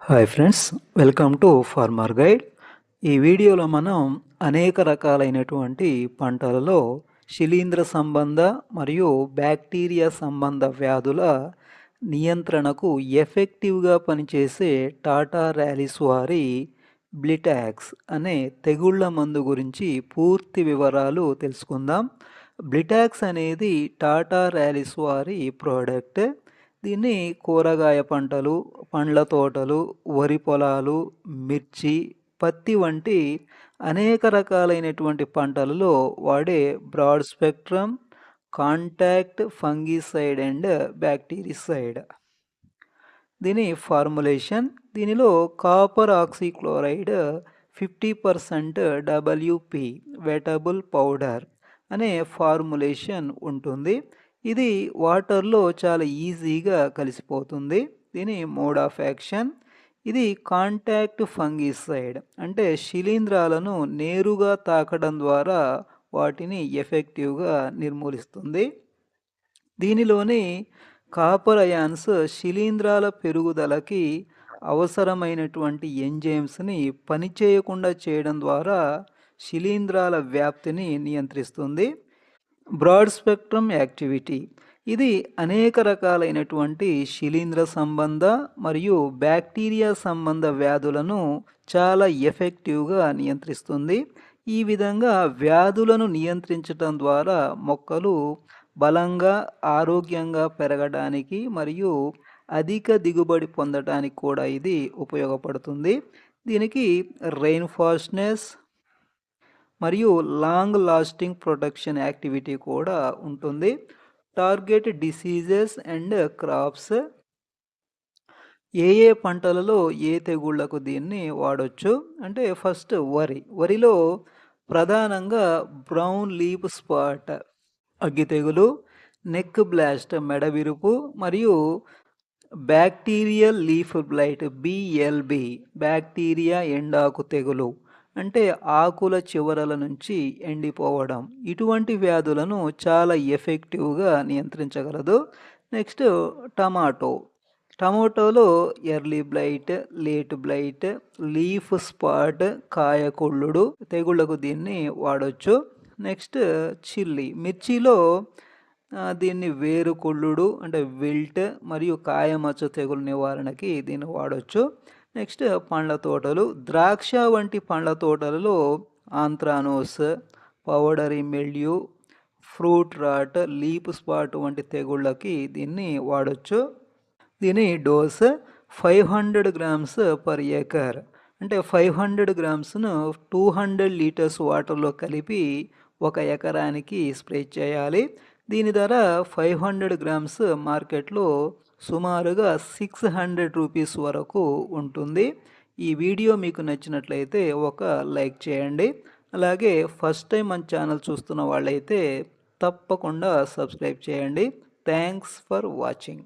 Hi friends, welcome to farmer guide. ఈ వీడియోలో మనం అనేక రకాలైనటువంటి పంటలలో శిలీంద్ర సంబంధ మరియు బ్యాక్టీరియా సంబంధ వ్యాధుల నియంత్రణకు ఎఫెక్టివ్గా పనిచేసే టాటా ర్యాలీస్ వారి బ్లిటాక్స్ అనే తెగుళ్ల మందు గురించి పూర్తి వివరాలు తెలుసుకుందాం. బ్లిటాక్స్ అనేది టాటా ర్యాలీస్ వారి ప్రోడక్ట్. దీన్ని కూరగాయ పంటలు, పండ్ల తోటలు, వరి పొలాలు, మిర్చి, పత్తి వంటి అనేక రకాలైనటువంటి పంటలలో వాడే broad spectrum contact fungicide and bactericide. దీని ఫార్ములేషన్, దీనిలో copper oxychloride 50% WP wettable powder అనే ఫార్ములేషన్ ఉంటుంది. ఇది వాటర్లో చాలా ఈజీగా కలిసిపోతుంది. దీని మోడ్ ఆఫ్ యాక్షన్, ఇది కాంటాక్ట్ ఫంగిసైడ్ అంటే శిలీంధ్రాలను నేరుగా తాకడం ద్వారా వాటిని ఎఫెక్టివ్గా నిర్మూలిస్తుంది. దీనిలోని కాపర్ అయాన్స్ శిలీంధ్రాల పెరుగుదలకి అవసరమైనటువంటి ఎంజైమ్స్ని పనిచేయకుండా చేయడం ద్వారా శిలీంధ్రాల వ్యాప్తిని నియంత్రిస్తుంది. బ్రాడ్ స్పెక్ట్రమ్ యాక్టివిటీ, ఇది అనేక రకాలైనటువంటి శిలీంద్ర సంబంధ మరియు బ్యాక్టీరియా సంబంధ వ్యాధులను చాలా ఎఫెక్టివ్గా నియంత్రిస్తుంది. ఈ విధంగా వ్యాధులను నియంత్రించడం ద్వారా మొక్కలు బలంగా, ఆరోగ్యంగా పెరగడానికి మరియు అధిక దిగుబడి పొందడానికి కూడా ఇది ఉపయోగపడుతుంది. దీనికి రెయిన్ ఫాస్ట్నెస్ మరియు లాంగ్ లాస్టింగ్ ప్రొటెక్షన్ యాక్టివిటీ కూడా ఉంటుంది. టార్గెట్ డిసీజెస్ అండ్ క్రాప్స్, ఏ పంటలలో ఏ తెగుళ్లకు దీన్ని వాడొచ్చు అంటే ఫస్ట్ వరిలో ప్రధానంగా బ్రౌన్ లీఫ్ స్పాట్ అగ్గి తెగులు, నెక్ బ్లాస్ట్ మెడవిరుపు మరియు bacterial leaf blight BLB bacteria ఎండాకు తెగులు అంటే ఆకుల చివరల నుంచి ఎండిపోవడం, ఇటువంటి వ్యాధులను చాలా ఎఫెక్టివ్గా నియంత్రించగలదు. నెక్స్ట్ టమాటోలో early blight, late blight, leaf spot, కాయకుళ్ళుడు తెగుళ్లకు దీన్ని వాడచ్చు. నెక్స్ట్ మిర్చిలో దీన్ని వేరుకుళ్ళుడు అంటే విల్ట్ మరియు కాయమచ్చ తెగులు నివారణకి దీన్ని వాడచ్చు. నెక్స్ట్ పండ్ల తోటలు, ద్రాక్ష వంటి పండ్ల తోటలలో anthracnose, powdery mildew, fruit rot, leaf spot వంటి తెగుళ్ళకి దీన్ని వాడచ్చు. దీని డోస్ 500 grams పర్ ఏకర్ అంటే 500 grams-ను 200 liters వాటర్లో కలిపి 1 ఎకరానికి స్ప్రే చేయాలి. దీని ధర 500 grams మార్కెట్లో సుమారుగా 600 రూపీస్ వరకు ఉంటుంది. ఈ వీడియో మీకు నచ్చినట్లయితే ఒక లైక్ చేయండి. అలాగే ఫస్ట్ టైం మన ఛానల్ చూస్తున్న వాళ్ళైతే తప్పకుండా సబ్స్క్రైబ్ చేయండి. Thanks for watching.